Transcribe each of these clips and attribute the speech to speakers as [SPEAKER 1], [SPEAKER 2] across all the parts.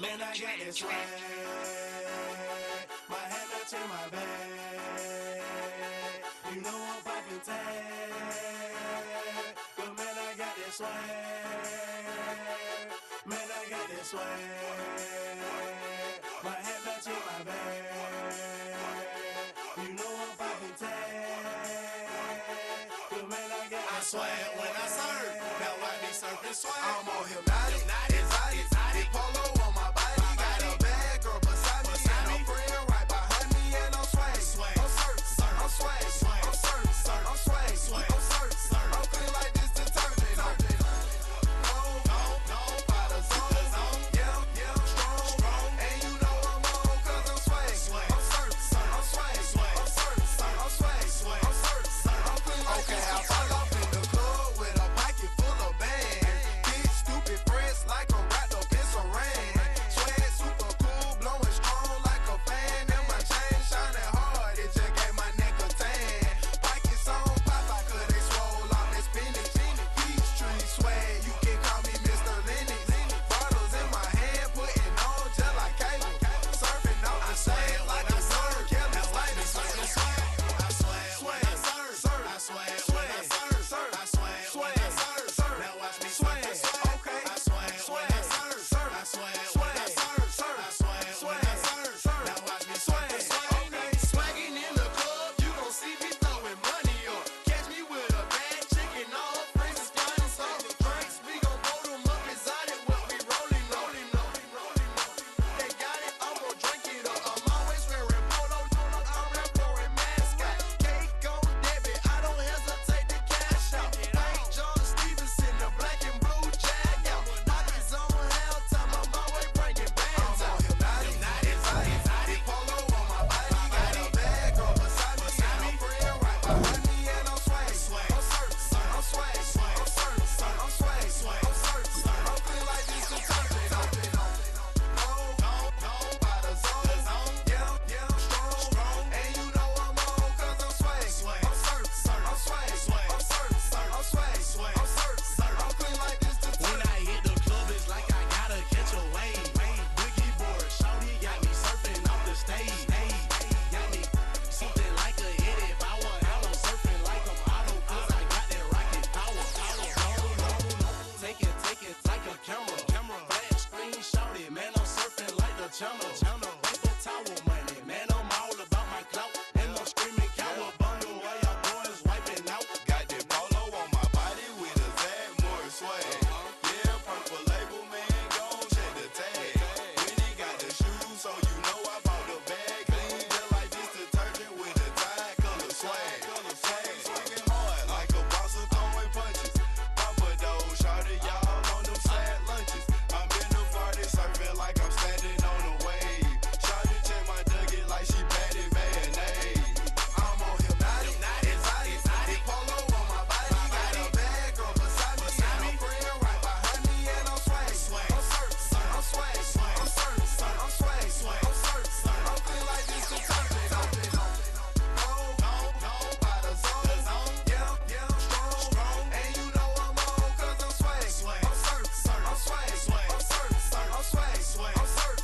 [SPEAKER 1] Man, I got this swag. My hat matching my bag. You know I'm poppin' tag. But man, I got this swag. Man, I got this swag. My hat matching my bag. You know I'm poppin' tag. But man, I got this swag when I serve. Now I be surfing swag. I'm on hypnotic. Exotic. Polo on my body. Got a bad girl beside me. And a friend right behind me. And I'm swag. I'm surf. I'm swag. I'm surf. I'm swag. I'm surf. I'm clean like this detergent. No, by the zone. Yeah, strong. And you know I'm on 'cause I'm swag. I'm surf. I'm swag. I'm surf. I'm swag. I'm surf. I'm clean like this. Okay, I fall off in the club with a pocket full of bands. Big stupid friends like a wrapped up in saran. Swag super cool, blowing strong like a fan. And my chain shining hard, it just gave my neck a tan. Pockets on Popeye 'cause they swole off that spinach. Peachtree swag, you can call me Mr. Lennox. Bottles in my hand, putting on just like cable. Surfing off the sand like a surf. Kelly Slater, surfing swag. I swag when I surf. I swag when I surf. I swag when I surf. Now watch me swag. Okay. I swag when I surf. I swag when I surf. I swag when I surf. Now watch me swag. Okay. Swagging in the club, you gon' see me throwing money up. Catch me with a bad chicken, all her friends is flying some drinks. We gon' blow them up exotic, what we rolling. They got it, I'm gon' drink it up. I'm always wearing polo, I'm pouring mascot. Cake on debit, I don't hesitate to cash out. St. John Stevenson, the black and blue jag out. Pockets on hell time, I'm always bringing bands out. Exotic, polo on my body. Got a bad girl beside me. And a friend right behind me. And I'm swag. I'm surf. I'm swag. I'm surf. I'm swag. I'm surf. I'm clean like this detergent. No, by the zone. Yeah, strong. And you know I'm on 'cause I'm swag. I'm surf. I'm swag. I'm surf. I'm swag. I'm surf. I'm clean like this detergent. When I hit the club, it's like I gotta catch a wave. Boogie board, shawty got me surfing off the stage. Got me something like a hit power. I'm surfing like I'm auto 'cause I got that rocket power. No. Take it like a camera. Flash screen, shawty, man, I'm surfing like the channel. Paper towel money, man, I'm all about my clout. And I'm screaming cowabunga while y'all boys wiping out. Got that polo on my body with a Zag more swag. Yeah, purple label, man, gon' check the tag. When he got the shoes, so you know I bought the bag. Clean just like this detergent with a Tide color swag. Swinging hard like a boss of throwing punches. Papa though, shawty, y'all on them sad lunches. I'm in the party surfing like I'm standing on a wave. Shawty check my nugget like she batted mayonnaise. I'm on hypnotic. Exotic. Polo on my body. Got a bad girl beside me. And a friend right behind me. And I'm swag. I'm surf. I'm swag. I'm surf. I'm swag. I'm surf. I'm clean like this detergent. No, by the zone. Yeah, strong. And you know I'm on 'cause I'm swag. I'm surf. I'm swag. I'm surf. I'm swag. I'm surf.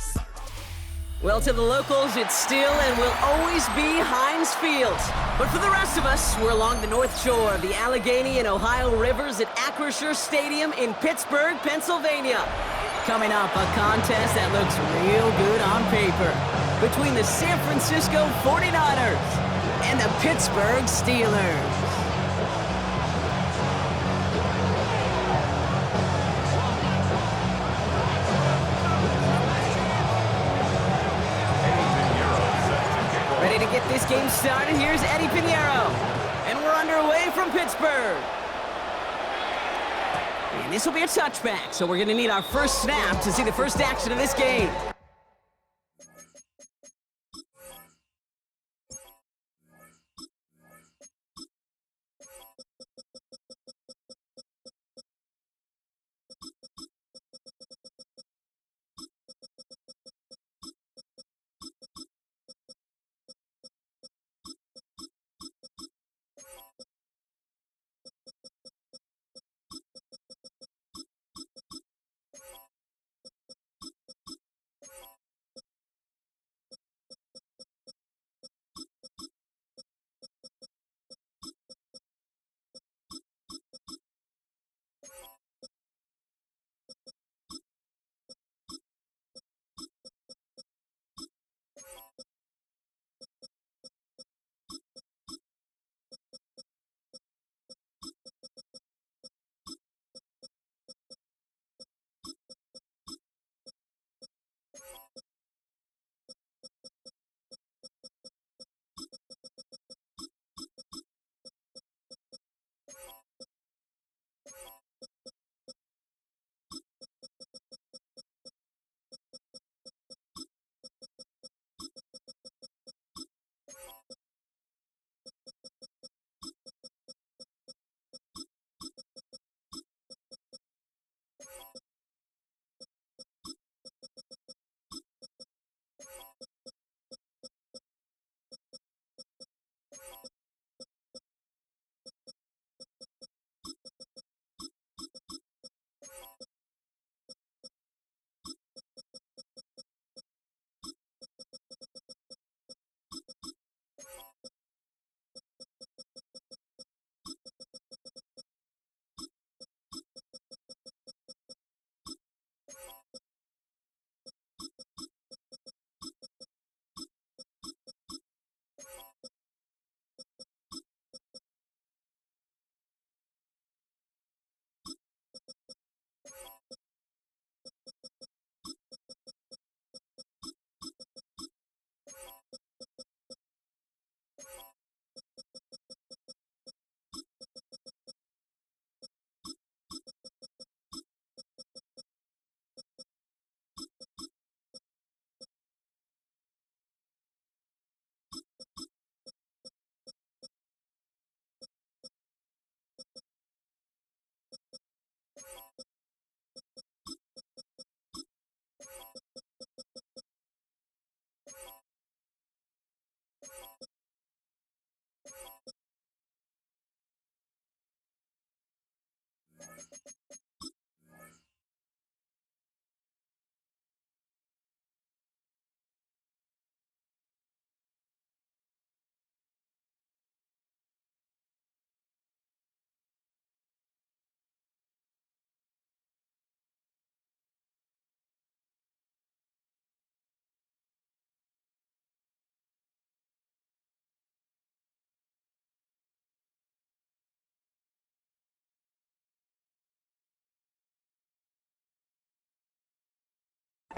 [SPEAKER 2] Well, to the locals, it's still and will always be Heinz Field. But for the rest of us, we're along the North Shore of the Allegheny and Ohio Rivers at Acrisure Stadium in Pittsburgh, Pennsylvania. Coming up, a contest that looks real good on paper between the San Francisco 49ers and the Pittsburgh Steelers. Ready to get this game started? Here's Eddie Pinheiro. And we're underway from Pittsburgh. And this will be a touchback, so we're going to need our first snap to see the first action of this game.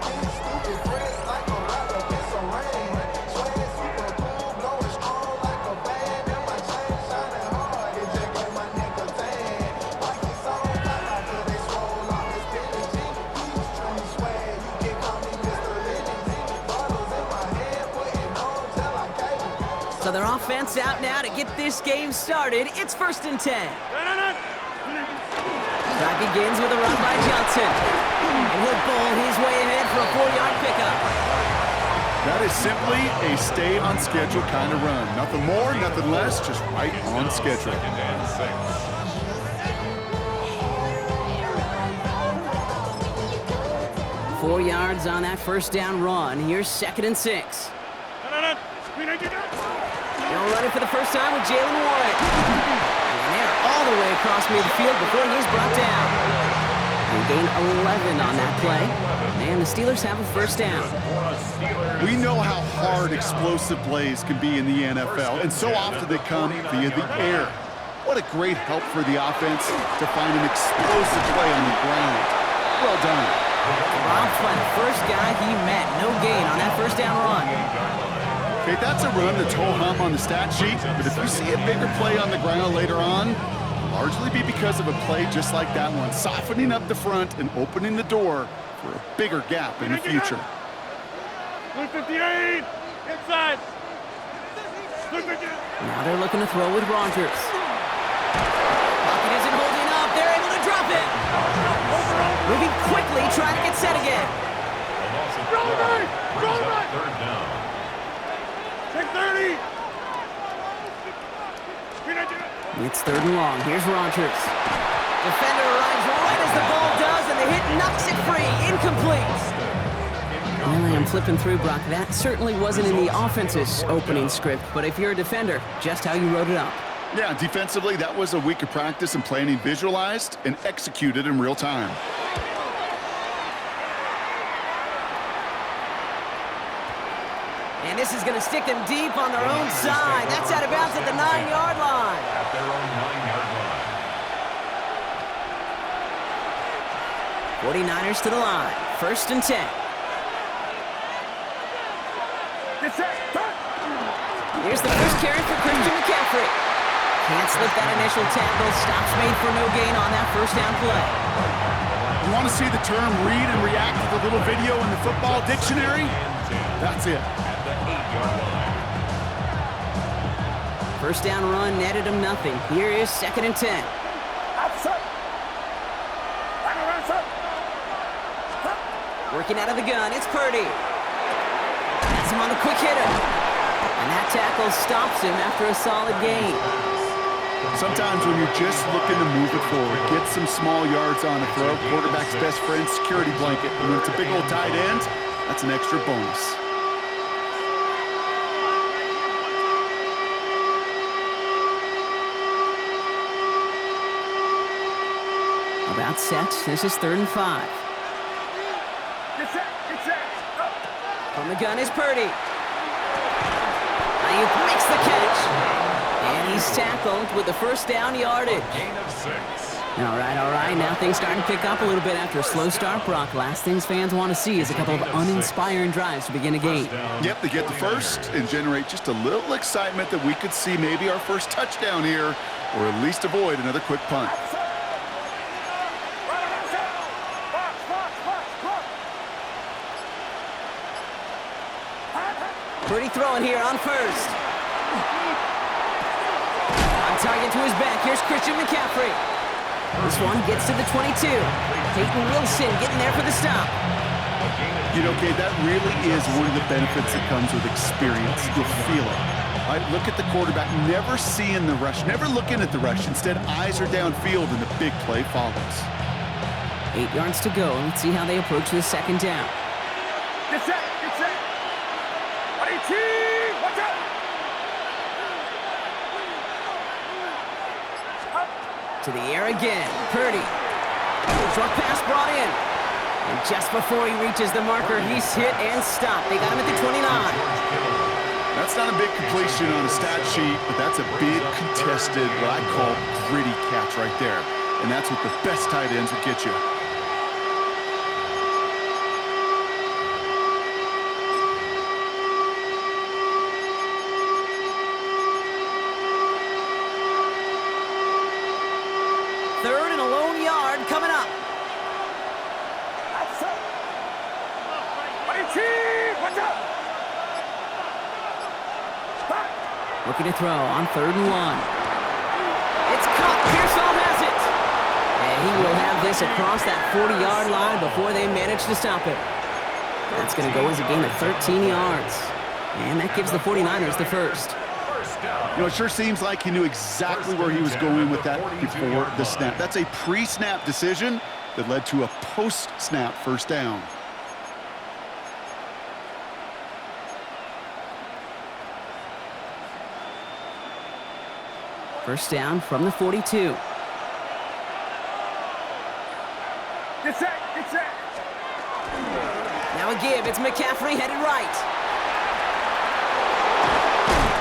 [SPEAKER 1] Stupid friends like a rapper, it's a rain. Swag super cool, going strong like a band. And my chain shining hard, it just gave my neck a tan. Pockets on fire, till they swole off his Billie Jean. He's true swag, you can call me Mr. Lily. Bottles in my hand, putting on till I cave.
[SPEAKER 2] So their offense out now to get this game started. It's 1st and 10. Drive begins with a run by Johnson. And he'll bowl his way ahead for a 4-yard pickup.
[SPEAKER 3] That is simply a stay on schedule kind of run. Nothing more, nothing less, just right on schedule.
[SPEAKER 2] 4 yards on that 1st down run. Here's 2nd and 6. They'll run it for the first time with Jalen Warren. And they're all the way across midfield before he's brought down. They gain 11 on that play. And the Steelers have a 1st down.
[SPEAKER 3] We know how hard explosive plays can be in the NFL, and so often they come via the air. What a great help for the offense to find an explosive play on the ground. Well done.
[SPEAKER 2] Robbed by the first guy he met. No gain on that 1st down run.
[SPEAKER 3] Okay, that's a run that's ho-hum on the stat sheet, but if you see a bigger play on the ground later on, it'll largely be because of a play just like that one, softening up the front and opening the door for a bigger gap in the future.
[SPEAKER 4] 158, inside.
[SPEAKER 2] Now they're looking to throw with Rogers. Pocket isn't holding up. They're able to drop it. Moving quickly, trying to get set again.
[SPEAKER 4] Roll right, roll right. 3rd down. 630.
[SPEAKER 2] It's 3rd and long. Here's Rogers. Defender arrives right as the ball does, and the hit knocks it free. Incomplete. Well, I'm flipping through, Brock. That certainly wasn't in the offense's opening script, but if you're a defender, just how you wrote it up.
[SPEAKER 3] Yeah, defensively, that was a week of practice and planning visualized and executed in real time.
[SPEAKER 2] And this is going to stick them deep on their own side. That's out of bounds at the 9-yard line.
[SPEAKER 4] At their own 9-yard line.
[SPEAKER 2] 49ers to the line. 1st and 10. Here's the first carry for Christian McCaffrey. Can't slip that initial tackle. Stops made for no gain on that 1st down play.
[SPEAKER 3] You want to see the term read and react to the little video in the football dictionary? That's it.
[SPEAKER 2] 1st down run netted him nothing. Here is 2nd and 10. Working out of the gun, it's Purdy. That's him on the quick hitter. And that tackle stops him after a solid gain.
[SPEAKER 3] Sometimes when you're just looking to move it forward, get some small yards on a throw, quarterback's best friend, security blanket. And when it's a big old tight end, that's an extra bonus.
[SPEAKER 2] About set. This is 3rd and 5. From the gun is Purdy. Ayuk makes the catch. And he's tackled with the 1st down yardage.
[SPEAKER 4] Gain of 6.
[SPEAKER 2] All right. Now things starting to pick up a little bit after a slow start, Brock. Last things fans want to see is a couple of uninspiring drives to begin a game.
[SPEAKER 3] Yep, they get the first and generate just a little excitement that we could see maybe our first touchdown here, or at least avoid another quick punt.
[SPEAKER 2] Purdy throwing here on 1st. On target to his back. Here's Christian McCaffrey. This one gets to the 22. Peyton Wilson getting there for the stop.
[SPEAKER 3] You know, Kate, that really is one of the benefits that comes with experience. You'll feel it. Right, look at the quarterback, never seeing the rush, never looking at the rush. Instead, eyes are downfield, and the big play follows.
[SPEAKER 2] 8 yards to go. Let's see how they approach this second down.
[SPEAKER 1] Get set, get set. Watch out.
[SPEAKER 2] To the air again. Purdy. Short pass brought in. And just before he reaches the marker, he's hit and stopped. They got him at the 29.
[SPEAKER 3] That's not a big completion on a stat sheet, but that's a big contested, what I call gritty catch right there. And that's what the best tight ends will get you.
[SPEAKER 2] Third and a lone yard coming up.
[SPEAKER 1] Watch out.
[SPEAKER 2] Looking to throw on 3rd and 1. It's caught. Pearsall has it. And he will have this across that 40-yard line before they manage to stop it. That's going to go as a gain of 13 yards. And that gives the 49ers the first.
[SPEAKER 3] You know, it sure seems like he knew exactly where he was going with that before the snap. That's a pre-snap decision that led to a post-snap first down.
[SPEAKER 2] First down from the 42.
[SPEAKER 1] Get set, get set.
[SPEAKER 2] Now a give. It's McCaffrey headed right.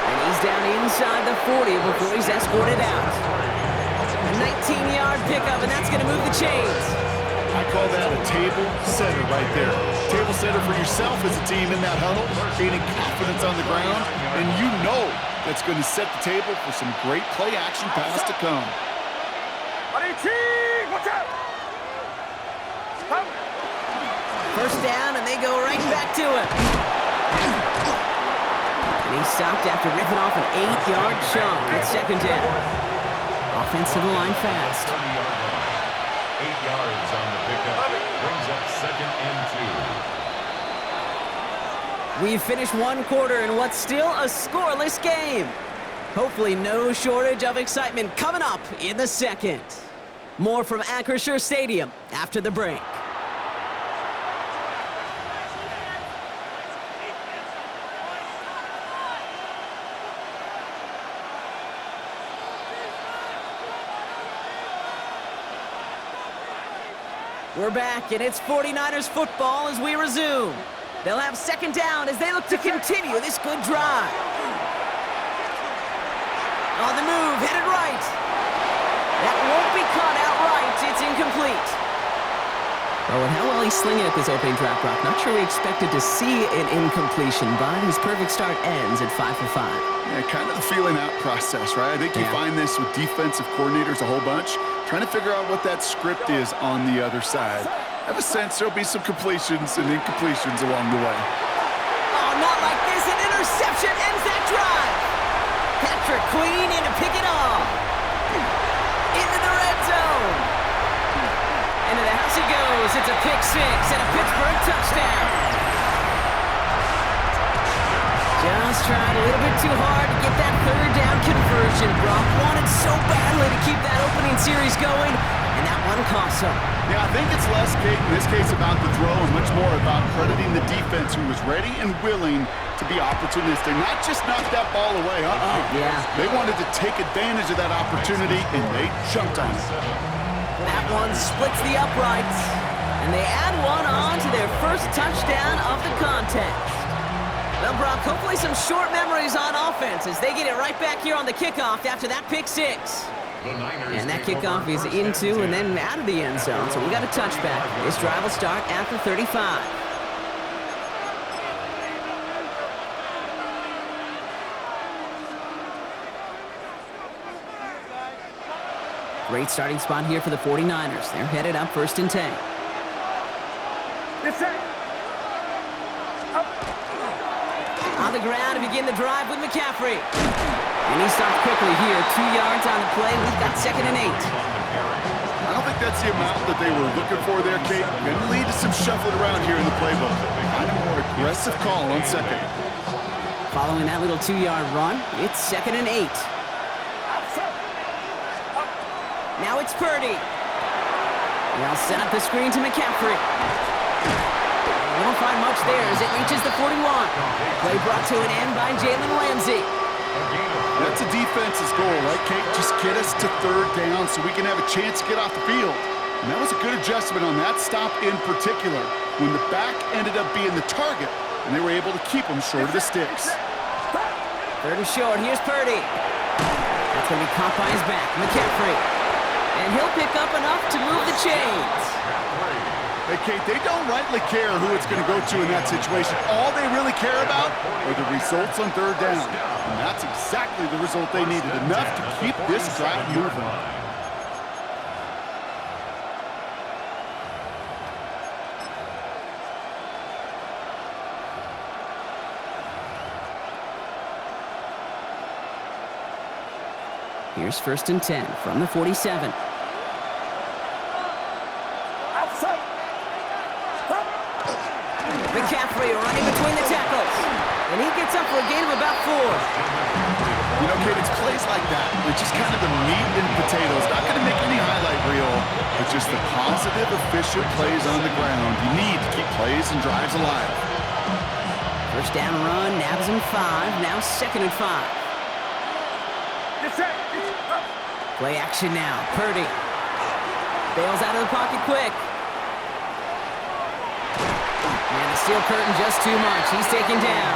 [SPEAKER 2] And he's down inside the 40 before he's escorted out. A 19-yard pickup, and that's going to move the chains.
[SPEAKER 3] I call that a table setter right there. Table setter for yourself as a team in that huddle, gaining confidence on the ground, and you know that's going to set the table for some great play-action pass to come.
[SPEAKER 1] Watch out.
[SPEAKER 2] First down, and they go right back to it. And he stopped after ripping off an 8-yard chunk at second down. Offense to the line fast.
[SPEAKER 4] 8 yards on the pickup. Brings up 2nd and 2.
[SPEAKER 2] We've finished one quarter in what's still a scoreless game. Hopefully no shortage of excitement coming up in the second. More from Acrisure Stadium after the break. We're back, and it's 49ers football as we resume. They'll have second down as they look to continue this good drive. On the move, headed right. That won't be caught outright. It's incomplete. Well, with how well he's slinging at this opening drive, Brock, not sure we expected to see an incompletion, but his perfect start ends at 5 for 5.
[SPEAKER 3] Yeah, kind of the feeling out process, right? I think you find this with defensive coordinators a whole bunch, trying to figure out what that script is on the other side. I have a sense there'll be some completions and incompletions along the way.
[SPEAKER 2] Oh, not like this. An interception ends that drive. Patrick Queen in to pick it off. Into the red zone. Into the house he goes. It's a pick six and a Pittsburgh touchdown. Just tried a little bit too hard to get that third down conversion. Brock wanted so badly to keep that opening series going, and that one cost him.
[SPEAKER 3] Yeah, I think it's less, Kate, in this case about the throw and much more about crediting the defense who was ready and willing to be opportunistic. Not just knock that ball away.
[SPEAKER 2] Yeah.
[SPEAKER 3] They wanted to take advantage of that opportunity, and they jumped on it.
[SPEAKER 2] That one splits the uprights, and they add one on to their first touchdown of the contest. Well, Brock, hopefully some short memories on offense as they get it right back here on the kickoff after that pick six. And that kickoff is into and then out of the end zone, so we got a touchback. This drive will start at the 35. Great starting spot here for the 49ers. They're headed up 1st and 10. On the ground to begin the drive with McCaffrey. And he stopped quickly here. 2 yards on the play. We've got 2nd and 8.
[SPEAKER 3] I don't think that's the amount that they were looking for there, Kate. Going to lead to some shuffling around here in the playbook. Kind of more aggressive call on second.
[SPEAKER 2] Following that little 2-yard run, it's 2nd and 8. Now it's Purdy. They'll set up the screen to McCaffrey. They won't find much there as it reaches the 41. Play brought to an end by Jalen Ramsey.
[SPEAKER 3] That's a defense's goal, right, Kate? Just get us to 3rd down so we can have a chance to get off the field. And that was a good adjustment on that stop in particular, when the back ended up being the target, and they were able to keep him short of the sticks.
[SPEAKER 2] 3rd and short. Here's Purdy. That's going to be caught by his back. McCaffrey. And he'll pick up enough to move the chains.
[SPEAKER 3] Hey, Kate, they don't rightly care who it's going to go to in that situation. All they really care about are the results on 3rd down. And that's exactly the result they needed, enough to keep this drive moving.
[SPEAKER 2] Here's 1st and 10 from the 47. McCaffrey running between the tackles. And he gets up for a gain of about 4.
[SPEAKER 3] You know, Kate, it's plays like that. It's just kind of the meat and potatoes. Not going to make any highlight reel, but just the positive, efficient plays on the ground. You need to keep plays and drives alive.
[SPEAKER 2] 1st down run, nabs him 5. Now 2nd and 5. Play action now. Purdy bails out of the pocket quick. And the steel curtain just too much. He's taken down.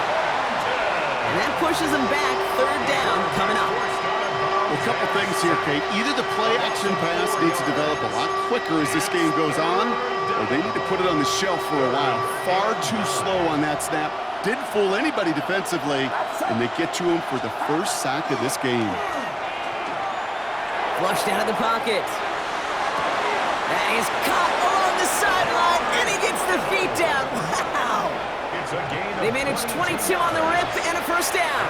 [SPEAKER 2] And that pushes him back. 3rd down coming up.
[SPEAKER 3] Well, a couple things here, Kate. Either the play action pass needs to develop a lot quicker as this game goes on, or they need to put it on the shelf for a while. Far too slow on that snap. Didn't fool anybody defensively, and they get to him for the 1st sack of this game.
[SPEAKER 2] Flushed out of the pocket. That is caught along the sideline, and he gets the feet down. Wow! They managed 22 on the rip and a 1st down.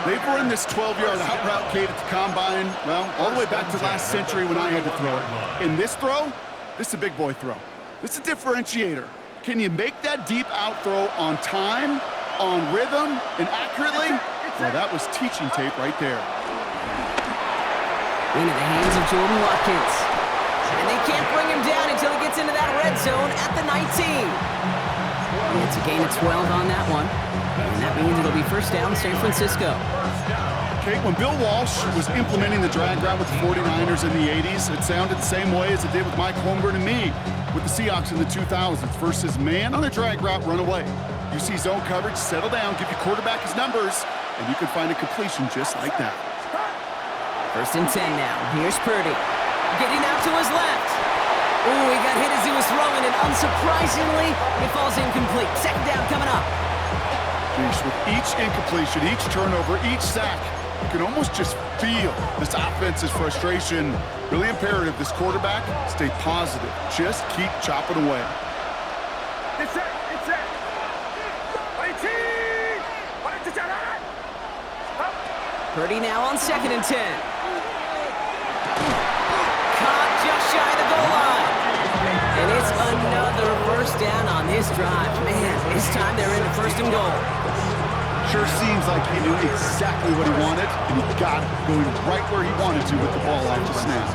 [SPEAKER 3] They've run this 12-yard out route, Kate, at the combine, well, all the way back to last century when I had to throw it. In this throw, this is a big boy throw. This is a differentiator. Can you make that deep out throw on time, on rhythm, and accurately? Well, that was teaching tape right there.
[SPEAKER 2] Into the hands of Jordan Watkins. And they can't bring him down until he gets into that red zone at the 19. And it's a gain of 12 on that one. And that means it'll be 1st down San Francisco.
[SPEAKER 3] Kate, when Bill Walsh was implementing the drag route with the 49ers in the 80s, it sounded the same way as it did with Mike Holmgren and me with the Seahawks in the 2000s versus man on a drag route, run away. You see zone coverage, settle down, give your quarterback his numbers, and you can find a completion just like that.
[SPEAKER 2] 1st and 10 now. Here's Purdy. Getting out to his left. Ooh, he got hit as he was throwing, and unsurprisingly, it falls incomplete. 2nd down coming up.
[SPEAKER 3] Gosh, with each incompletion, each turnover, each sack, you can almost just feel this offense's frustration. Really imperative, this quarterback, stay positive. Just keep chopping away.
[SPEAKER 2] Purdy now on 2nd and 10. Caught just shy of the goal line. And it's another 1st down on this drive. Man, this time they're into 1st and goal.
[SPEAKER 3] Sure seems like he knew exactly what he wanted, and he got it, going right where he wanted to with the ball off the snap.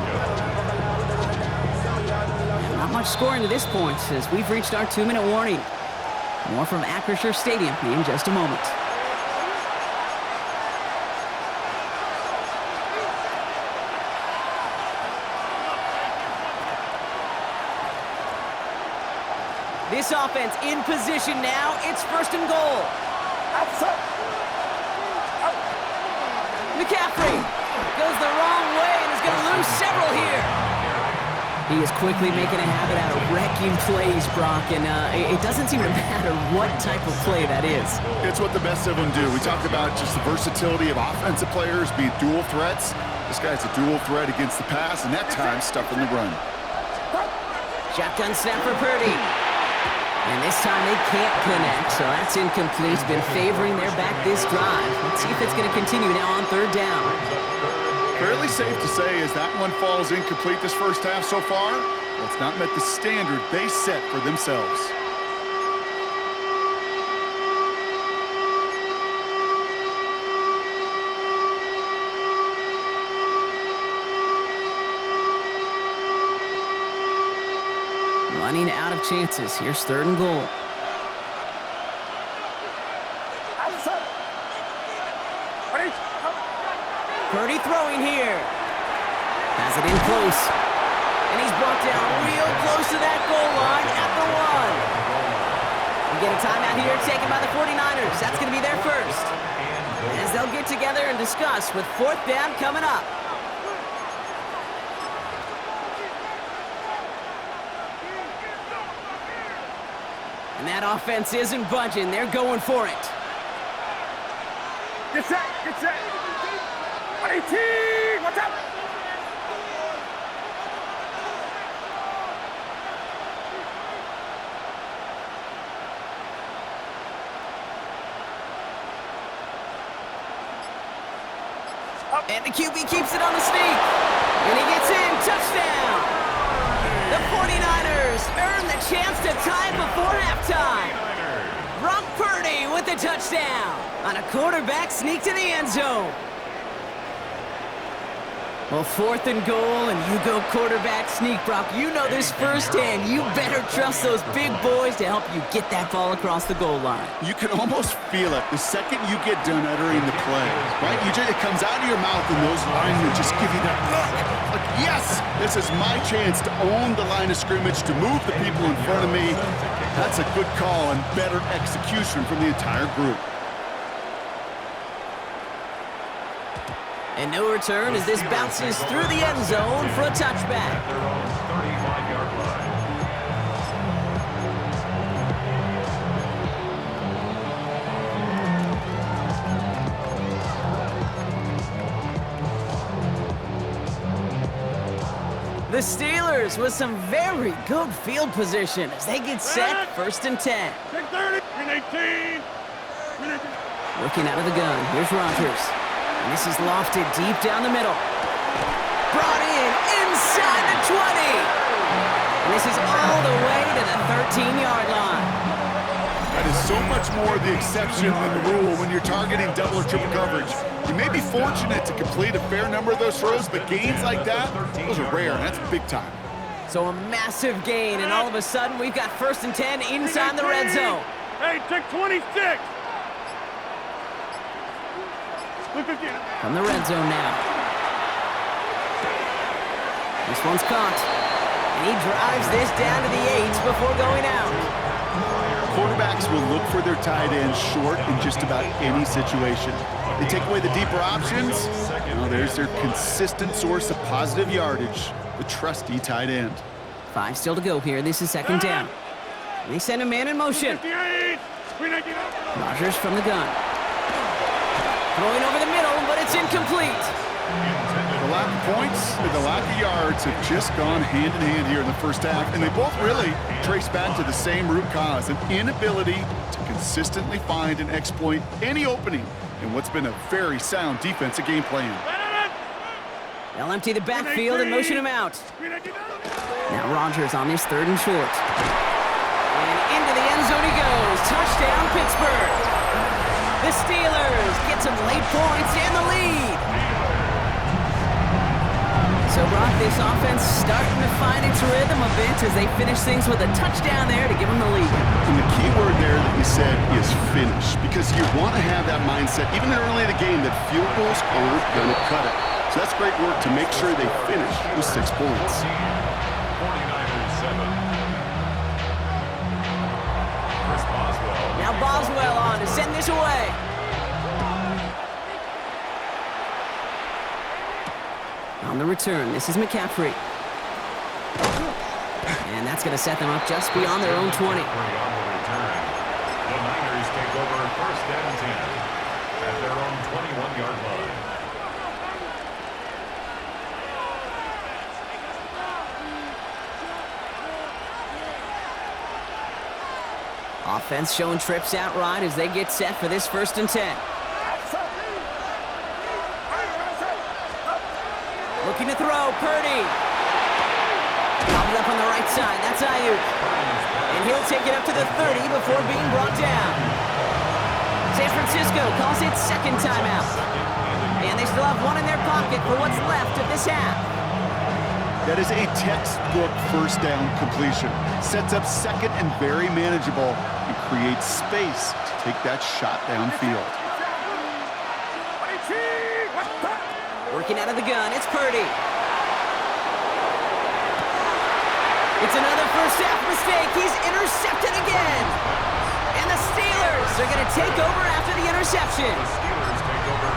[SPEAKER 2] Not much scoring to this point as we've reached our 2-minute warning. More from Acrisure Stadium in just a moment. This offense in position now. It's 1st and goal. McCaffrey goes the wrong way and is going to lose several here. He is quickly making a habit out of wrecking plays, Brock, and it doesn't seem to matter what type of play that is.
[SPEAKER 3] It's what the best of them do. We talked about just the versatility of offensive players being dual threats. This guy's a dual threat against the pass, and that time stuffing the run.
[SPEAKER 2] Shotgun snap for Purdy. And this time they can't connect, so that's incomplete. It's been favoring their back this drive. Let's see if it's going to continue now on 3rd down.
[SPEAKER 3] Fairly safe to say as that one falls incomplete this 1st half so far, well, it's not met the standard they set for themselves.
[SPEAKER 2] Running out of chances. Here's 3rd and goal. Purdy throwing here. Has it in close. And he's brought down real close to that goal line at the 1. We get a timeout here taken by the 49ers. That's going to be their first. As they'll get together and discuss with 4th down coming up. And that offense isn't budging. They're going for it.
[SPEAKER 5] Get set, get set. 18, what's up?
[SPEAKER 2] And the QB keeps it on the sneak. And he gets in. Touchdown. The 49ers earn the chance to tie it before halftime. Brock Purdy with the touchdown on a quarterback sneak to the end zone. Well, 4th and goal, and you go quarterback sneak, Brock. You know this firsthand. You better trust those big boys to help you get that ball across the goal line.
[SPEAKER 3] You can almost feel it the second you get done uttering the play, right? It comes out of your mouth, and those linemen just give you that look. Like, yes, this is my chance to own the line of scrimmage, to move the people in front of me. That's a good call and better execution from the entire group.
[SPEAKER 2] And no return as this bounces through the end zone for a touchback.
[SPEAKER 4] At their own 35-yard line.
[SPEAKER 2] The Steelers with some very good field position as they get set 1st and 10.
[SPEAKER 5] 6:30, 18.
[SPEAKER 2] Working out of the gun. Here's Rodgers. And this is lofted deep down the middle. Brought in inside the 20. And this is all the way to the 13-yard line.
[SPEAKER 3] That is so much more the exception than the rule when you're targeting double or triple coverage. You may be fortunate to complete a fair number of those throws, but gains like that, those are rare, and that's big time.
[SPEAKER 2] So a massive gain, and all of a sudden we've got 1st and 10 inside the red zone.
[SPEAKER 5] Hey, take 26.
[SPEAKER 2] From the red zone now. This one's caught. And he drives this down to the 8 before going out.
[SPEAKER 3] Quarterbacks will look for their tight ends short in just about any situation. They take away the deeper options. Well, there's their consistent source of positive yardage, the trusty tight end.
[SPEAKER 2] 5 still to go here. This is 2nd down. They send a man in motion. Rodgers from the gun. Throwing over the middle, but it's incomplete.
[SPEAKER 3] The lack of points and the lack of yards have just gone hand in hand here in the first half, and they both really trace back to the same root cause, an inability to consistently find and exploit any opening in what's been a very sound defensive game plan.
[SPEAKER 2] They'll empty the backfield and motion him out. Now Rodgers on his 3rd and short. And into the end zone he goes. Touchdown, Pittsburgh. The Steelers get some late points and the lead. So, Brock, this offense starting to find its rhythm a bit as they finish things with a touchdown there to give them the lead.
[SPEAKER 3] And the key word there that you said is finish, because you want to have that mindset, even early in the game, that field goals aren't going to cut it. So that's great work to make sure they finish with 6 points.
[SPEAKER 4] 49ers 7. Chris Boswell.
[SPEAKER 2] Now Boswell on to send this away. On the return, this is McCaffrey. And that's going to set them up just beyond their own 20.
[SPEAKER 4] On the return. The Niners take over 1st and 10 at their own 21-yard line.
[SPEAKER 2] Offense showing trips out right as they get set for this 1st and 10. Looking to throw, Purdy. Popped up on the right side, that's Ayuk. And he'll take it up to the 30 before being brought down. San Francisco calls it 2nd timeout. And they still have one in their pocket for what's left of this half.
[SPEAKER 3] That is a textbook first down completion. Sets up second and very manageable and creates space to take that shot downfield.
[SPEAKER 2] Working out of the gun, it's Purdy. It's another first half mistake. He's intercepted again. And the Steelers are going to take over after the interception.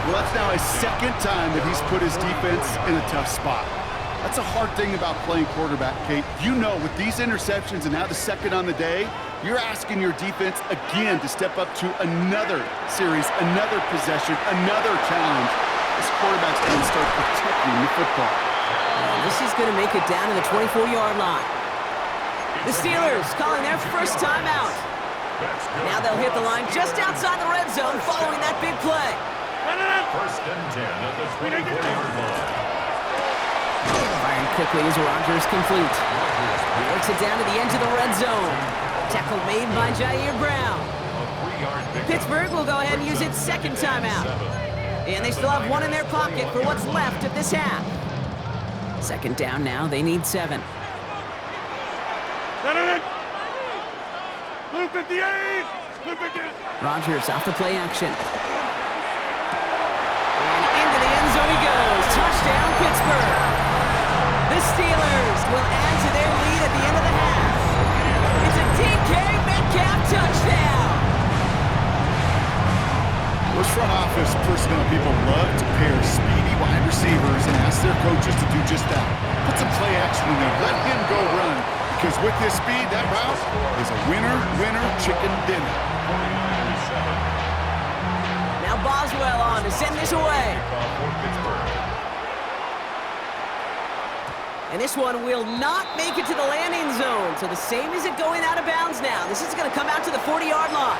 [SPEAKER 3] Well, that's now his second time that he's put his defense in a tough spot. That's a hard thing about playing quarterback, Kate. You know, with these interceptions and now the second on the day, you're asking your defense again to step up to another series, another possession, another challenge. This quarterback's going to start protecting the football.
[SPEAKER 2] This is going to make it down to the 24-yard line. The Steelers calling their first timeout. Now they'll hit the line just outside the red zone following that big play.
[SPEAKER 4] First and 10 at the 24-yard line.
[SPEAKER 2] Firing quickly as Rodgers complete. He works it down to the edge of the red zone. Tackle made by Jair Brown. Pittsburgh will go ahead and use its second timeout. And they still have one in their pocket for what's left of this half. Second down now, they need 7.
[SPEAKER 5] Blue 58! Blue 58!
[SPEAKER 2] Rodgers off the play action. And into the end zone he goes. Touchdown, Pittsburgh. The Steelers will add to their lead at the end of the half. It's a DK Metcalf touchdown.
[SPEAKER 3] Those front office personnel people love to pair speedy wide receivers and ask their coaches to do just that. Put some play action in there. Let him go run. Because with his speed, that route is a winner, chicken dinner.
[SPEAKER 2] Now Boswell on to send this away. And this one will not make it to the landing zone. So the same as it going out of bounds now. This is going to come out to the 40-yard line.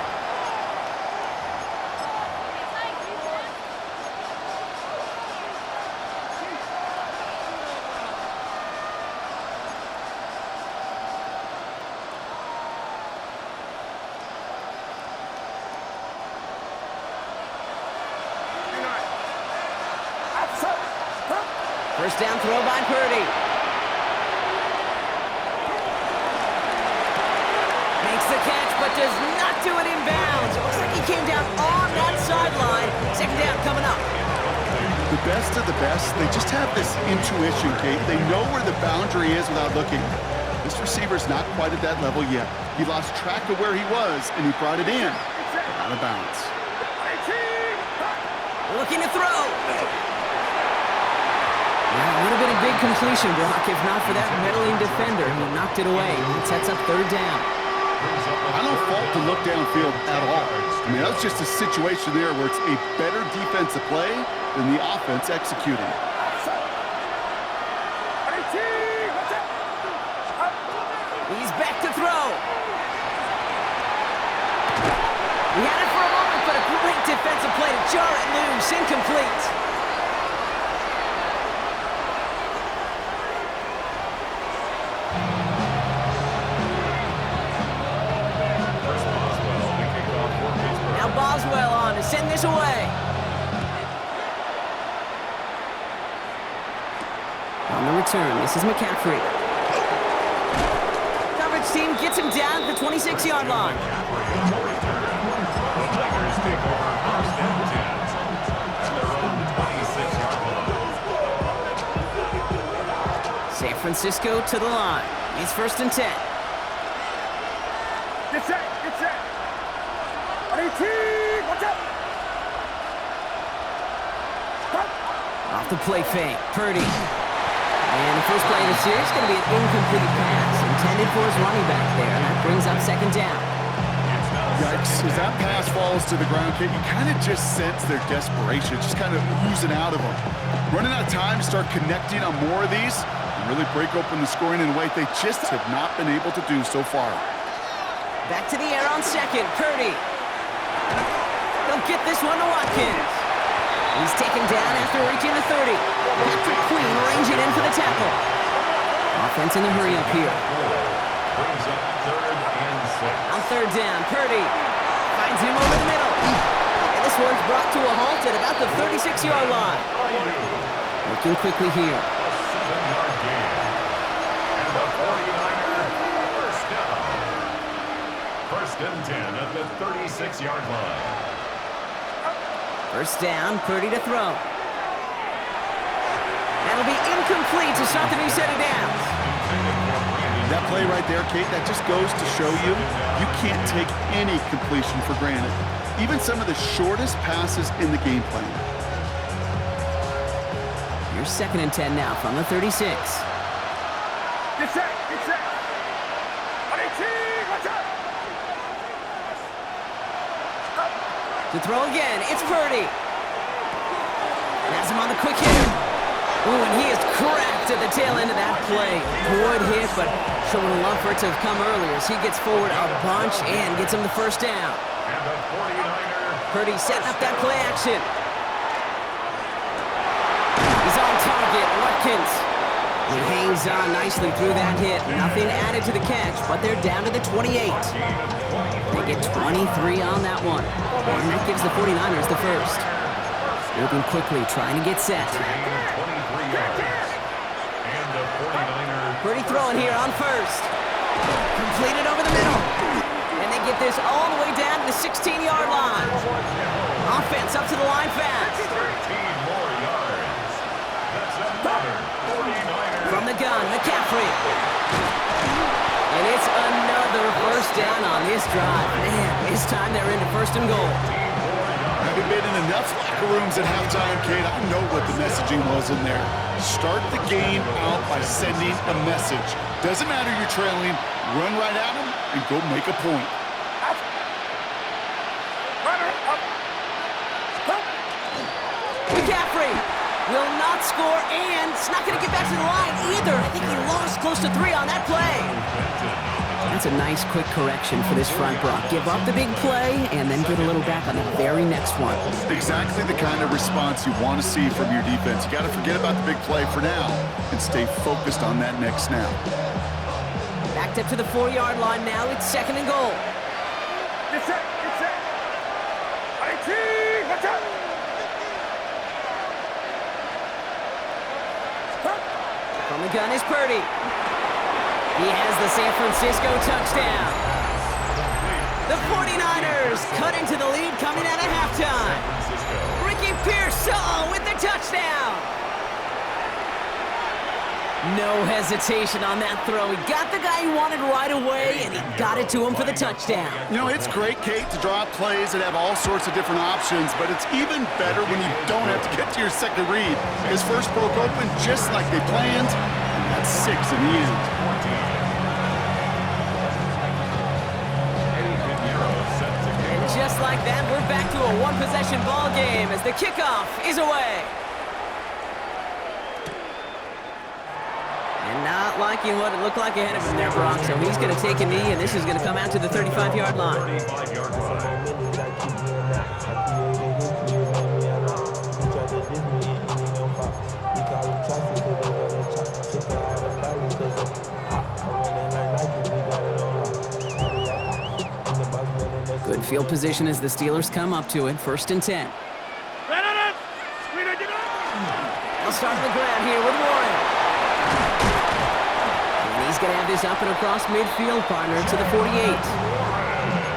[SPEAKER 2] First down throw by Purdy. Makes the catch, but does not do it in bounds. It looks like he came down on that sideline. Second down coming up.
[SPEAKER 3] The best of the best, they just have this intuition, Kate. They know where the boundary is without looking. This receiver's not quite at that level yet. He lost track of where he was, and he brought it in. Out of bounds.
[SPEAKER 2] Looking to throw. Well, it would have been a big completion, Brock, if not for that meddling defender who knocked it away. It sets up third down.
[SPEAKER 3] I don't fault the look downfield at all. I mean, that was just a situation there where it's a better defensive play than the offense executing.
[SPEAKER 2] He's back to throw. He had it for a moment, but a great defensive play to jar it loose. Incomplete. Boswell on to send this away. On the return, this is McCaffrey. Coverage team gets him down at the 26-yard line. San Francisco to the line. It's first and 10.
[SPEAKER 5] Get set! Get set! 18! Watch out!
[SPEAKER 2] Off the play fake, Purdy. And the first play of the series is going to be an incomplete pass intended for his running back there. And that brings up second down.
[SPEAKER 3] Yikes. As that pass falls to the ground, Kate, you kind of just sense their desperation, just kind of oozing out of them. Running out of time to start connecting on more of these and really break open the scoring in a way they just have not been able to do so far.
[SPEAKER 2] Back to the air on second, Purdy. They'll get this one to Watkins. He's taken down after reaching the 30. Patrick Queen ranging in for the tackle. Offense in the hurry up here.
[SPEAKER 4] Brings up third and 6.
[SPEAKER 2] On third down, Purdy finds him over the middle. And this one's brought to a halt at about the 36-yard line. Looking quickly here.
[SPEAKER 4] 7-yard gain. First and 10 at the 36-yard line.
[SPEAKER 2] First down, Purdy to throw. That'll be incomplete to start the new set of downs.
[SPEAKER 3] That play right there, Kate, that just goes to show you, you can't take any completion for granted. Even some of the shortest passes in the game plan.
[SPEAKER 2] Here's second and 10 now from the 36.
[SPEAKER 5] Get set, get set. 18, watch out.
[SPEAKER 2] To throw again, it's Purdy. Has him on the quick hitter. Ooh, and he is cracked at the tail end of that play. Good hit, but showing a love for it to have come earlier as he gets forward a bunch and gets him the first down.
[SPEAKER 4] And the 49er.
[SPEAKER 2] Purdy setting up that play action. He's on target, Watkins. He hangs on nicely through that hit. Nothing added to the catch, but they're down to the 28. They get 23 on that one. And that gives the 49ers the first. Moving quickly, trying to get set.
[SPEAKER 4] 23 yards. And the 49ers.
[SPEAKER 2] Purdy throwing here on first. Completed over the middle. And they get this all the way down to the 16-yard line. Offense up to the line fast.
[SPEAKER 4] 13 more yards. That's another 49ers.
[SPEAKER 2] From the gun, McCaffrey. And it's another first down on this drive. Man, this time they're into first and goal.
[SPEAKER 3] Having been in enough locker rooms at halftime, Kate, I know what the messaging was in there. Start the game out by sending a message. Doesn't matter you're trailing, run right at them and go make a point.
[SPEAKER 5] Runner up.
[SPEAKER 2] McCaffrey will not score, and it's not going to get back to the line either. I think he lost close to 3 on that play. That's a nice quick correction for this front block. Give up the big play and then get a little back on the very next one.
[SPEAKER 3] Exactly the kind of response you want to see from your defense. You got to forget about the big play for now and stay focused on that next snap.
[SPEAKER 2] Backed up to the 4-yard line now. It's second and goal.
[SPEAKER 5] Get set, get set. 18, watch out.
[SPEAKER 2] From the gun is Purdy. He has the San Francisco touchdown. The 49ers cut into the lead coming out of halftime. Ricky Pearsall with the touchdown. No hesitation on that throw. He got the guy he wanted right away, and he got it to him for the touchdown.
[SPEAKER 3] You know, it's great, Kate, to draw up plays and have all sorts of different options, but it's even better when you don't have to get to your second read. His first broke open just like they planned, and that's 6 in the end.
[SPEAKER 2] And just like that, we're back to a one-possession ball game as the kickoff is away. And not liking what it looked like ahead of him there, Brock. So he's going to take a knee, and this is going to come out to the 35-yard line.
[SPEAKER 4] 35-yard line.
[SPEAKER 2] Good field position as the Steelers come up to it. First and 10. They'll start on the ground here with Warren. And he's going to have this up and across midfield, partner, to the 48.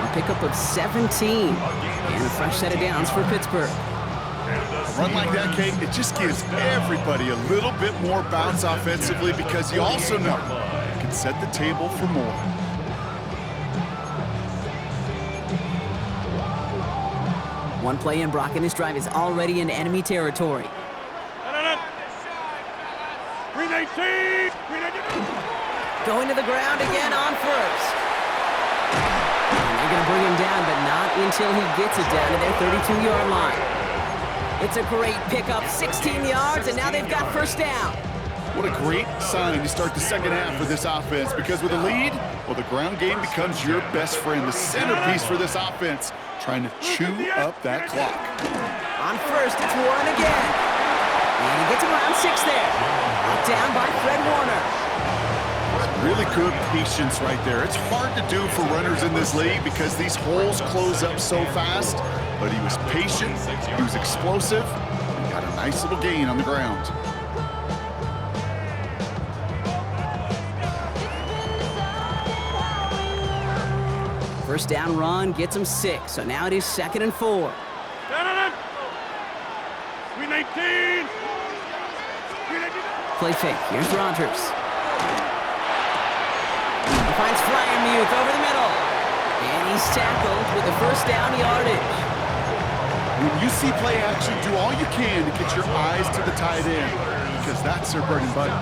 [SPEAKER 2] A pickup of 17. And a fresh set of downs for Pittsburgh.
[SPEAKER 3] A run like that, Kate, it just gives everybody a little bit more bounce offensively because you also know you can set the table for more.
[SPEAKER 2] One play in, Brock, and this drive is already in enemy territory. Going to the ground again on first. And they're going to bring him down, but not until he gets it down to their 32-yard line. It's a great pickup, 16 yards, and now they've got first down.
[SPEAKER 3] What a great sign to start the second half for this offense, because with a lead, well, the ground game becomes your best friend, the centerpiece for this offense, trying to chew up that clock.
[SPEAKER 2] On first, it's Warren again. And he gets around 6 there. Knocked down by Fred Warner.
[SPEAKER 3] Really good patience right there. It's hard to do for runners in this league because these holes close up so fast, but he was patient, he was explosive, and got a nice little gain on the ground.
[SPEAKER 2] First down run gets him 6, so now it is 2nd and 4.
[SPEAKER 5] We 19.
[SPEAKER 2] Play fake. Here's Rodgers. He finds Fryermuth over the middle. And he's tackled with the first down yardage.
[SPEAKER 3] When you see play action, do all you can to get your eyes to the tight end, because that's their bread and butter.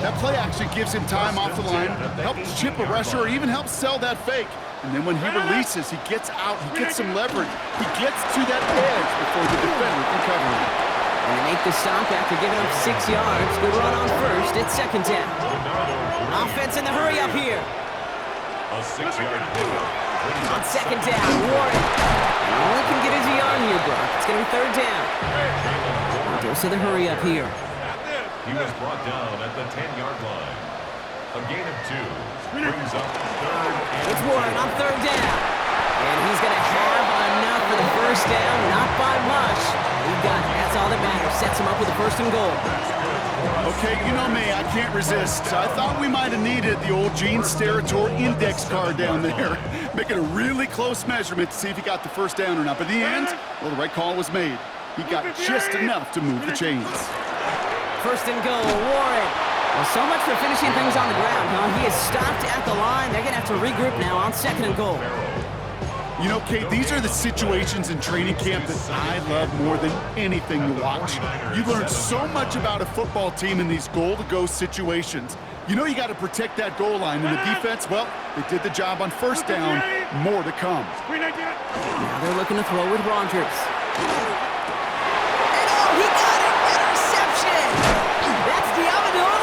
[SPEAKER 3] That play action gives him time off the line, helps chip a rusher, or even helps sell that fake. And then when he releases, he gets out, he gets some leverage. He gets to that edge before the defender can cover him.
[SPEAKER 2] And they make the stop after giving up 6 yards. Good run on first. It's 2nd down. Offense in the hurry up here.
[SPEAKER 4] A 6-yard pickup.
[SPEAKER 2] On 2nd down, Warren. And only can get his yard here, Brock. It's going to be 3rd down. Goes to the hurry up here.
[SPEAKER 4] He was brought down at the 10-yard line. A gain of 2 brings up 3rd and
[SPEAKER 2] It's Warren on 3rd down. And he's going to have enough for the first down. Not by much. He got it. That's all that matters. Sets him up with a 1st and goal.
[SPEAKER 3] Okay, you know me, I can't resist. I thought we might have needed the old Gene Steratore index card down there, making a really close measurement to see if he got the first down or not. But in the end, well, the right call was made. He got just enough to move the chains.
[SPEAKER 2] 1st and goal, Warren. Well, so much for finishing things on the ground, huh? He is stopped at the line. They're going to have to regroup now on 2nd and goal.
[SPEAKER 3] You know, Kate, these are the situations in training camp that I love more than anything to watch. You learn so much about a football team in these goal-to-go situations. You know you got to protect that goal line, and the defense, well, they did the job on 1st down. More to come.
[SPEAKER 2] Now they're looking to throw with Rodgers. And oh, he got it! Interception! That's Diamador!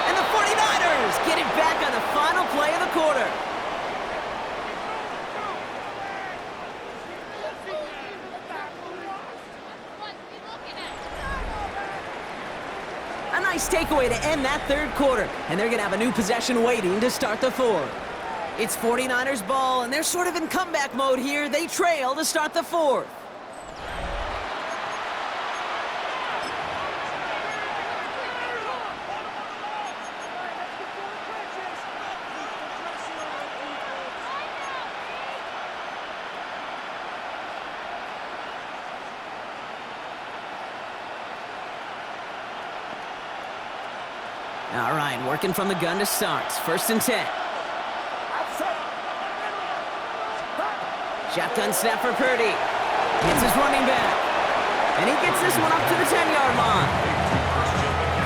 [SPEAKER 2] And the 49ers get it back on the final play of the quarter. A nice takeaway to end that 3rd quarter. And they're going to have a new possession waiting to start the 4th. It's 49ers ball, and they're sort of in comeback mode here. They trail to start the 4th. All right, working from the gun to start. 1st and 10. Shotgun snap for Purdy. Hits his running back. And he gets this one up to the 10-yard line.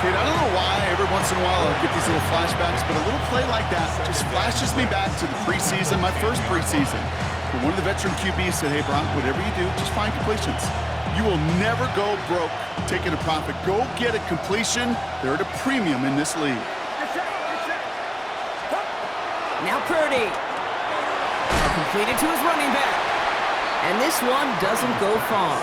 [SPEAKER 3] Kate, I don't know why every once in a while I'll get these little flashbacks, but a little play like that just flashes me back to the preseason, my first preseason. But one of the veteran QBs said, hey, Brock, whatever you do, just find completions. You will never go broke taking a profit. Go get a completion. They're at a premium in this league.
[SPEAKER 2] Now Purdy. Completed to his running back. And this one doesn't go far.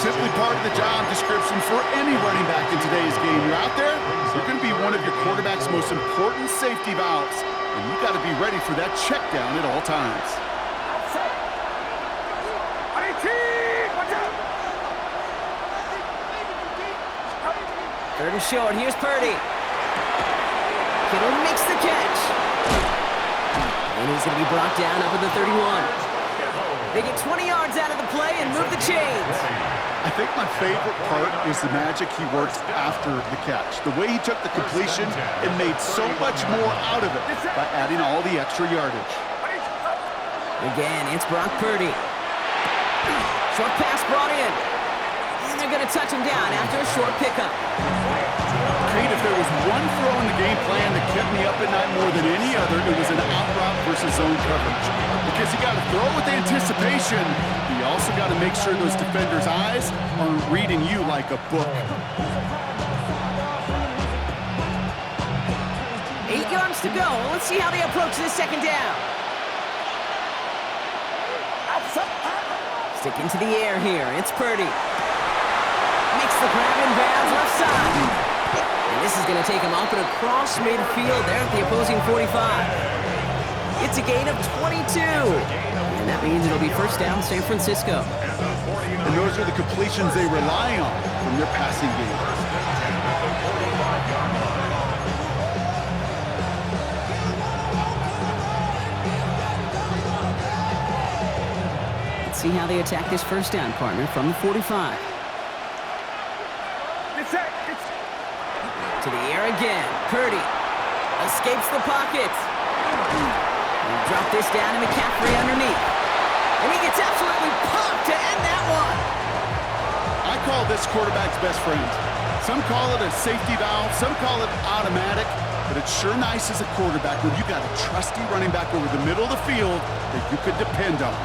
[SPEAKER 3] Simply part of the job description for any running back in today's game. You're out there, you're going to be one of your quarterback's most important safety valves. And you got to be ready for that check down at all times.
[SPEAKER 2] 3rd and short. Here's Purdy. Kittle makes the catch. And he's going to be brought down up at the 31. They get 20 yards out of the play and move the chains.
[SPEAKER 3] I think my favorite part is the magic he worked after the catch. The way he took the completion and made so much more out of it by adding all the extra yardage.
[SPEAKER 2] Again, it's Brock Purdy. Short pass brought in. And they're going to touch him down after a short pickup.
[SPEAKER 3] Kate, if there was one throw in the game plan that kept me up at night more than any other, it was an out route versus zone coverage. Because you got to throw with anticipation, but you also got to make sure those defenders' eyes aren't reading you like a book.
[SPEAKER 2] 8 yards to go. Let's see how they approach this 2nd down. Stick into the air here. It's Purdy. Makes the grab in bounds left side. And this is going to take him up and across midfield there at the opposing 45. It's a gain of 22. And that means it'll be 1st down San Francisco.
[SPEAKER 3] And those are the completions they rely on from their passing game.
[SPEAKER 2] Let's see how they attack this first down, partner, from the 45.
[SPEAKER 5] Get set.
[SPEAKER 2] To the air again. Purdy escapes the pocket. Drop this down to McCaffrey underneath. And he gets absolutely pumped to end that one.
[SPEAKER 3] I call this quarterback's best friend. Some call it a safety valve, some call it automatic, but it's sure nice as a quarterback when you got a trusty running back over the middle of the field that you could depend on.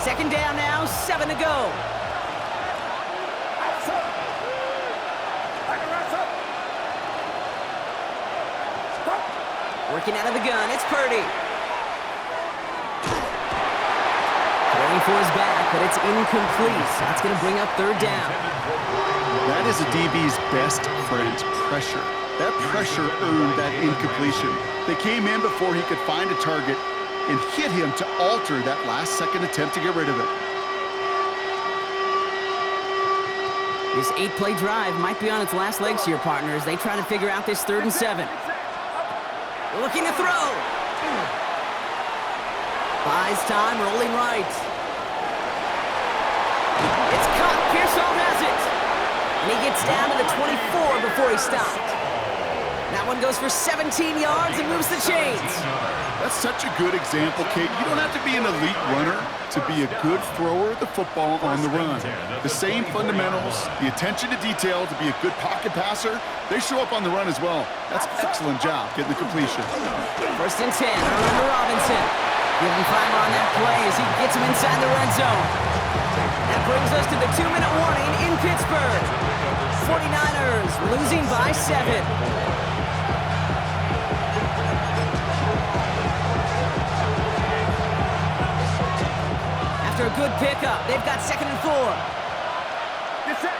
[SPEAKER 2] Second down now, 7 to go. Working out of the gun, it's Purdy. Throwing for his back, but it's incomplete. So that's going to bring up third down.
[SPEAKER 3] That is a DB's best friend, pressure. That pressure earned that incompletion. They came in before he could find a target and hit him to alter that last-second attempt to get rid of it.
[SPEAKER 2] This 8-play drive might be on its last legs here, partners. They try to figure out this 3rd and 7. Looking to throw. Buys time, rolling right. It's caught. Pearsall has it. And he gets down to the 24 before he stopped. That one goes for 17 yards and moves the chains.
[SPEAKER 3] That's such a good example, Kate. You don't have to be an elite runner to be a good thrower of the football on the run. The same fundamentals, the attention to detail to be a good pocket passer, they show up on the run as well. That's an excellent job getting the completion.
[SPEAKER 2] 1st and 10, Orlando Robinson. Giving fiber on that play as he gets him inside the red zone. That brings us to the 2-minute warning in Pittsburgh. 49ers losing by 7. After a good pickup, they've got 2nd and 4.
[SPEAKER 5] Get set.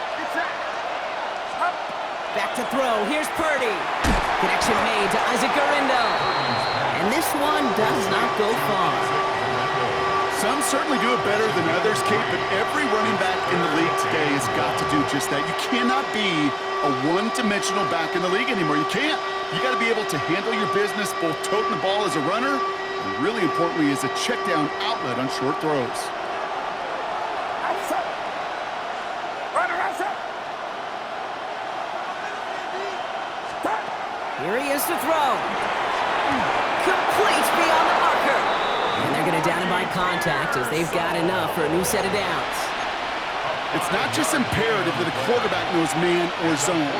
[SPEAKER 5] Up.
[SPEAKER 2] Back to throw. Here's Purdy. Connection made to Isaac Garindo. And this one does not go far.
[SPEAKER 3] Some certainly do it better than others, Kate, but every running back in the league today has got to do just that. You cannot be a one-dimensional back in the league anymore. You can't. You got to be able to handle your business, both toting the ball as a runner, and really importantly, as a check-down outlet on short throws.
[SPEAKER 2] Here he is to throw. Complete beyond the marker. And they're going to down him by contact as they've got enough for a new set of downs.
[SPEAKER 3] It's not just imperative that a quarterback knows man or zone.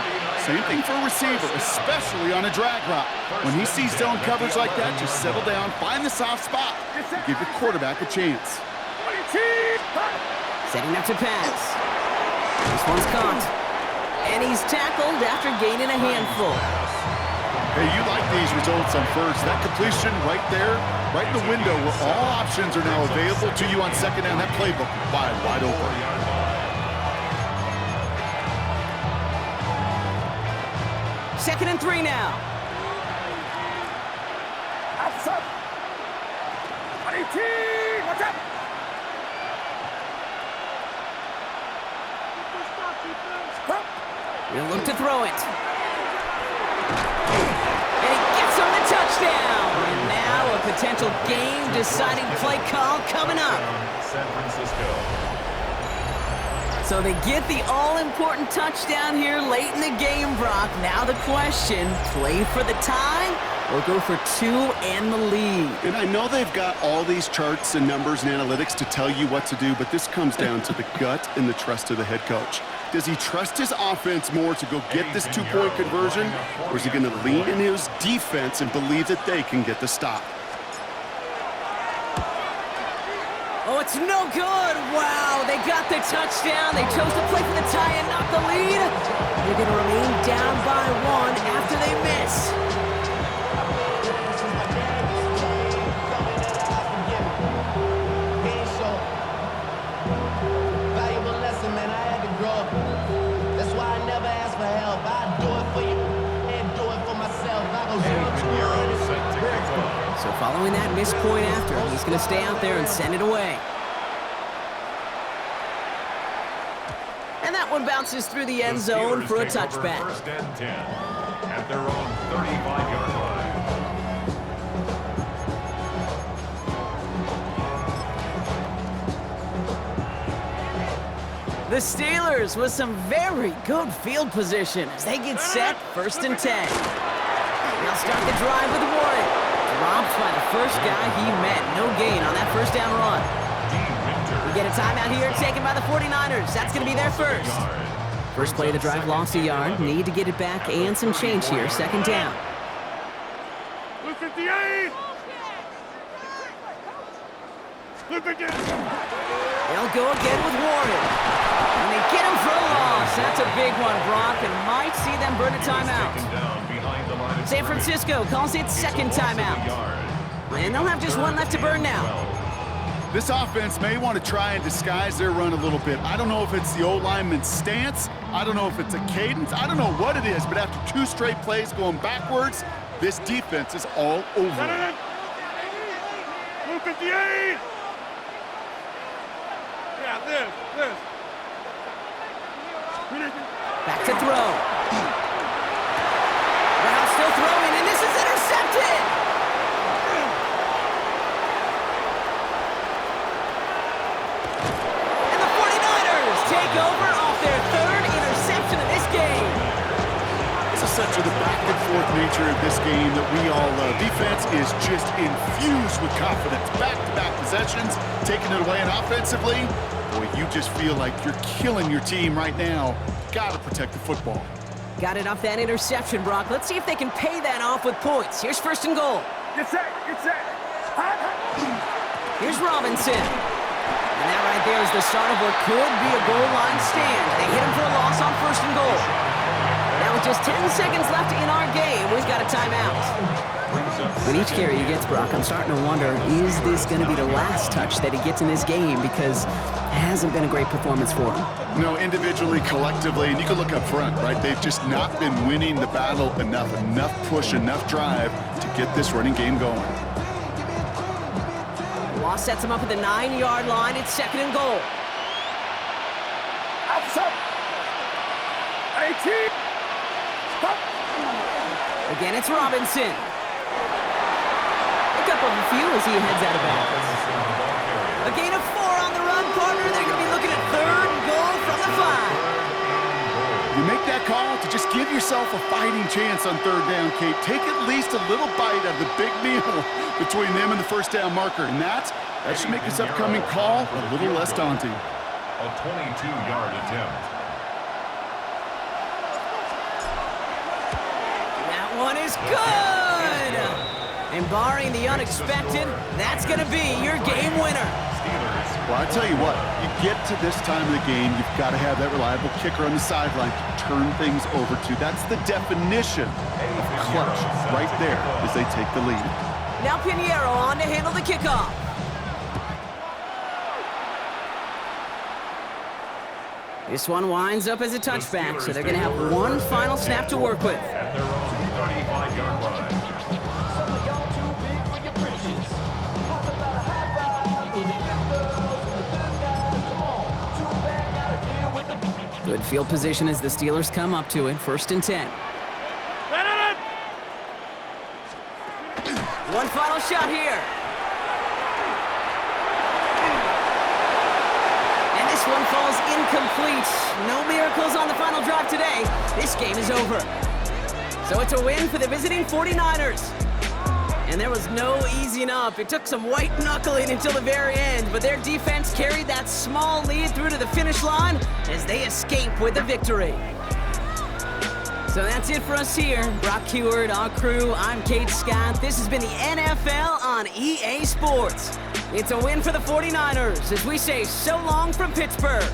[SPEAKER 3] Same thing for a receiver, especially on a drag route. When he sees zone coverage like that, just settle down, find the soft spot, and give your quarterback a chance.
[SPEAKER 2] Setting up to pass. This one's caught. And he's tackled after gaining a handful.
[SPEAKER 3] Hey, you like these results on first. That completion right there, right in the window where all options are now available to you on 2nd down. That playbook wide open.
[SPEAKER 2] Second and 3 now.
[SPEAKER 5] Outside. 18. Watch out.
[SPEAKER 2] He'll look to throw it. And he gets on the touchdown. And now a potential game-deciding play call coming up.
[SPEAKER 4] San Francisco.
[SPEAKER 2] So they get the all-important touchdown here late in the game, Brock. Now the question, play for the tie or go for 2 and the lead?
[SPEAKER 3] And I know they've got all these charts and numbers and analytics to tell you what to do, but this comes down to the gut and the trust of the head coach. Does he trust his offense more to go get this 2-point conversion, or is he going to lean in his defense and believe that they can get the stop?
[SPEAKER 2] Oh, it's no good. Wow, they got the touchdown. They chose to play for the tie and not the lead. They're going to remain down by 1 after they miss. So following that missed point after, he's going to stay out there and send it away. And that one bounces through the end zone for a touchback.
[SPEAKER 4] 1st and 10 at their own 35-yard line.
[SPEAKER 2] The Steelers with some very good field position as they get set, 1st and 10. They'll start the drive with Warren. Dropped by the first guy he met. No gain on that first down run. We get a timeout here taken by the 49ers. That's going to be their first. First play of the drive, lost a yard. Need to get it back and some change here. 2nd down.
[SPEAKER 5] Blue 58. Blue 58.
[SPEAKER 2] They'll go again with Warren. And they get him for a loss. That's a big one, Brock, and might see them burn a timeout. San Francisco calls it 2nd timeout. And they'll have just one left to burn now.
[SPEAKER 3] This offense may want to try and disguise their run a little bit. I don't know if it's the O-lineman's stance. I don't know if it's a cadence. I don't know what it is, but after 2 straight plays going backwards, this defense is all over it.
[SPEAKER 5] Blue 58. Yeah, this.
[SPEAKER 2] Back to throw. Brown still throwing, and this is intercepted. And the 49ers take over off their 3rd interception of this game.
[SPEAKER 3] This is such the back and forth nature of this game that we all love. Defense is just infused with confidence. Back-to-back possessions, taking it away, and offensively, boy, you just feel like you're killing your team right now. Got to protect the football.
[SPEAKER 2] Got it off that interception, Brock. Let's see if they can pay that off with points. Here's 1st and goal.
[SPEAKER 5] Get set.
[SPEAKER 2] Here's Robinson. And that right there is the start of what could be a goal line stand. They hit him for a loss on 1st and goal. Now with just 10 seconds left in our game, we've got a timeout. With each carry he gets, Brock, I'm starting to wonder, is this going to be the last touch that he gets in this game? Because it hasn't been a great performance for him.
[SPEAKER 3] No, individually, collectively, and you can look up front, right? They've just not been winning the battle enough push, enough drive to get this running game going.
[SPEAKER 2] Law sets him up at the 9-yard line. It's 2nd and goal.
[SPEAKER 5] Outside. 18. Stop.
[SPEAKER 2] Again, it's Robinson. Pick up a few as he heads out of bounds. A gain of 4 on the run, partner. They're going to be looking at 3rd and goal from the 5.
[SPEAKER 3] You make that call to just give yourself a fighting chance on 3rd down, Kate. Take at least a little bite out of the big meal between them and the 1st down marker. And that should make this upcoming call a little less daunting.
[SPEAKER 4] A 22-yard attempt.
[SPEAKER 2] That one is good! And barring the unexpected, that's going to be your game winner.
[SPEAKER 3] Well, I tell you what, you get to this time of the game, you've got to have that reliable kicker on the sideline to turn things over to. That's the definition of clutch right there as they take the lead.
[SPEAKER 2] Now Pinheiro on to handle the kickoff. This one winds up as a touchback, so they're going to have one final snap to work with.
[SPEAKER 4] At their own 35-yard line.
[SPEAKER 2] Good field position as the Steelers come up to it. 1st and 10. One final shot here. And this one falls incomplete. No miracles on the final drive today. This game is over. So it's a win for the visiting 49ers. And there was no easing up. It took some white knuckling until the very end, but their defense carried that small lead through to the finish line as they escape with the victory. So that's it for us here. Brock Heward, our crew, I'm Kate Scott. This has been the NFL on EA Sports. It's a win for the 49ers as we say so long from Pittsburgh.